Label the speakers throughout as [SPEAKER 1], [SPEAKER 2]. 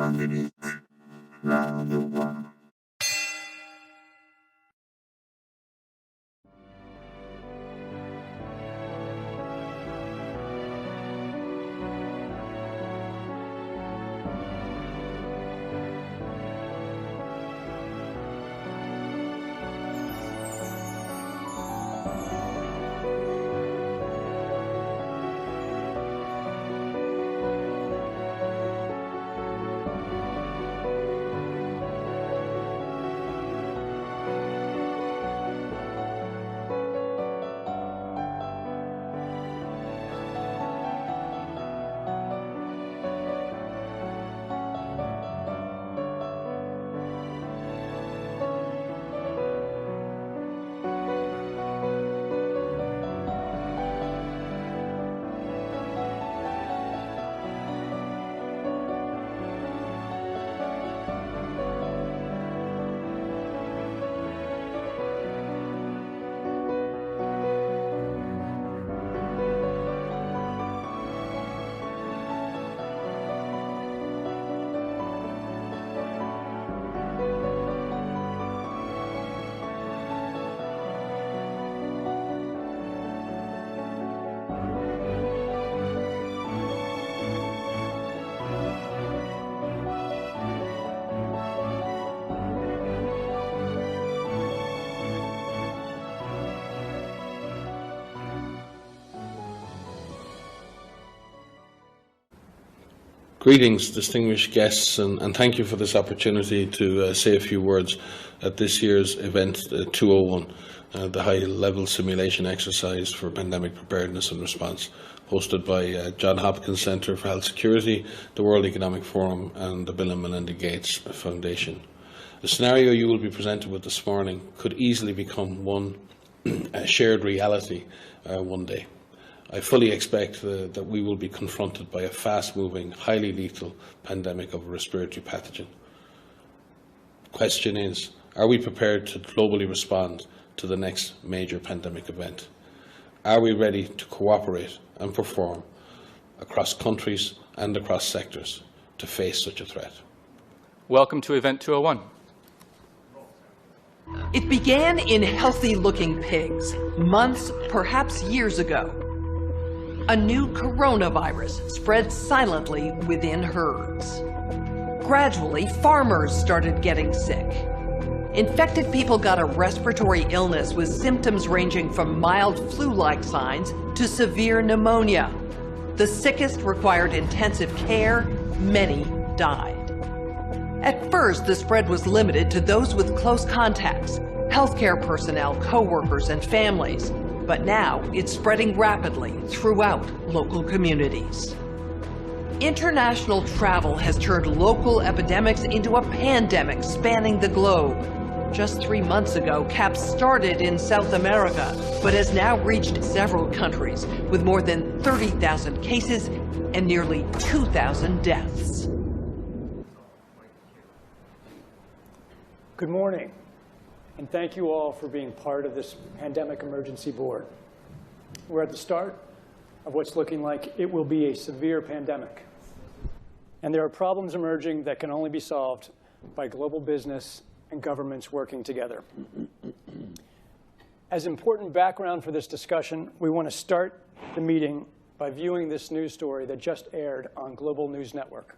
[SPEAKER 1] Pandemic Round 1.
[SPEAKER 2] Greetings, distinguished guests, and thank you for this opportunity to say a few words at this year's event 201, the high-level simulation exercise for pandemic preparedness and response, hosted by Johns Hopkins Centre for Health Security, the World Economic Forum and the Bill and Melinda Gates Foundation. The scenario you will be presented with this morning could easily become a shared reality one day. I fully expect that we will be confronted by a fast-moving, highly lethal pandemic of a respiratory pathogen. The question is, are we prepared to globally respond to the next major pandemic event? Are we ready to cooperate and perform across countries and across sectors to face such a threat?
[SPEAKER 3] Welcome to Event 201.
[SPEAKER 4] It began in healthy-looking pigs, months, perhaps years ago. A new coronavirus spread silently within herds. Gradually, farmers started getting sick. Infected people got a respiratory illness with symptoms ranging from mild flu-like signs to severe pneumonia. The sickest required intensive care. Many died. At first, the spread was limited to those with close contacts, healthcare personnel, co-workers, and families. But now it's spreading rapidly throughout local communities. International travel has turned local epidemics into a pandemic spanning the globe. Just 3 months ago, CAPS started in South America, but has now reached several countries with more than 30,000 cases and nearly 2,000 deaths.
[SPEAKER 5] Good morning, and thank you all for being part of this Pandemic Emergency Board. We're at the start of what's looking like it will be a severe pandemic. And there are problems emerging that can only be solved by global business and governments working together. As important background for this discussion, we want to start the meeting by viewing this news story that just aired on Global News Network.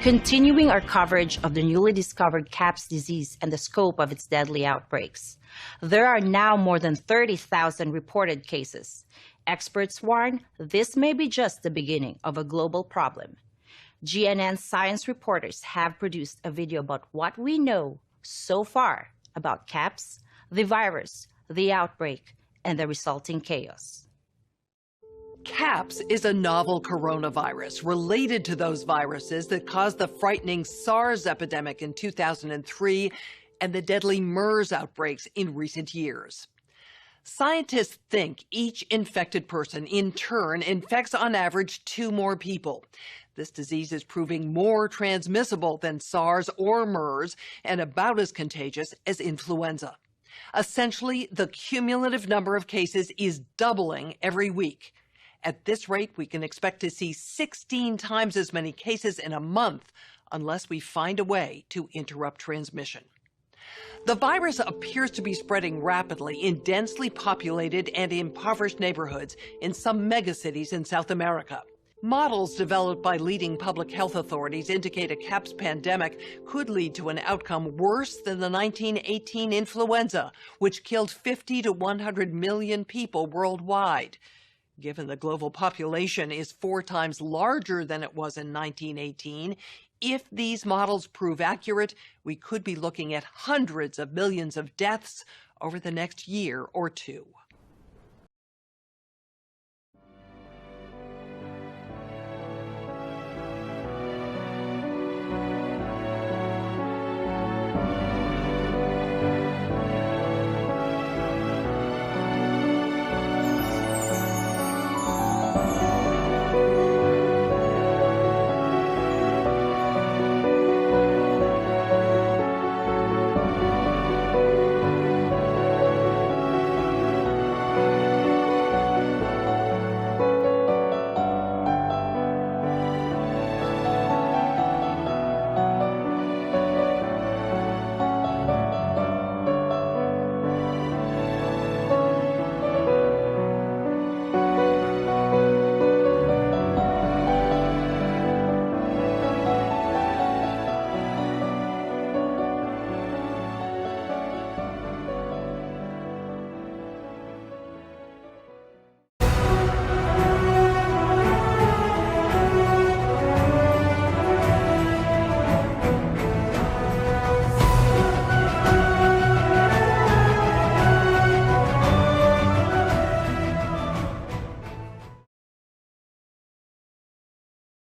[SPEAKER 6] Continuing our coverage of the newly discovered CAPS disease and the scope of its deadly outbreaks. There are now more than 30,000 reported cases. Experts warn this may be just the beginning of a global problem. GNN science reporters have produced a video about what we know so far about CAPS, the virus, the outbreak, and the resulting chaos.
[SPEAKER 4] CAPS is a novel coronavirus related to those viruses that caused the frightening SARS epidemic in 2003 and the deadly MERS outbreaks in recent years. Scientists think each infected person in turn infects on average 2 more people. This disease is proving more transmissible than SARS or MERS and about as contagious as influenza. Essentially, the cumulative number of cases is doubling every week. At this rate, we can expect to see 16 times as many cases in a month unless we find a way to interrupt transmission. The virus appears to be spreading rapidly in densely populated and impoverished neighborhoods in some megacities in South America. Models developed by leading public health authorities indicate a CAPS pandemic could lead to an outcome worse than the 1918 influenza, which killed 50 to 100 million people worldwide. Given the global population is 4 times larger than it was in 1918, if these models prove accurate, we could be looking at hundreds of millions of deaths over the next year or two.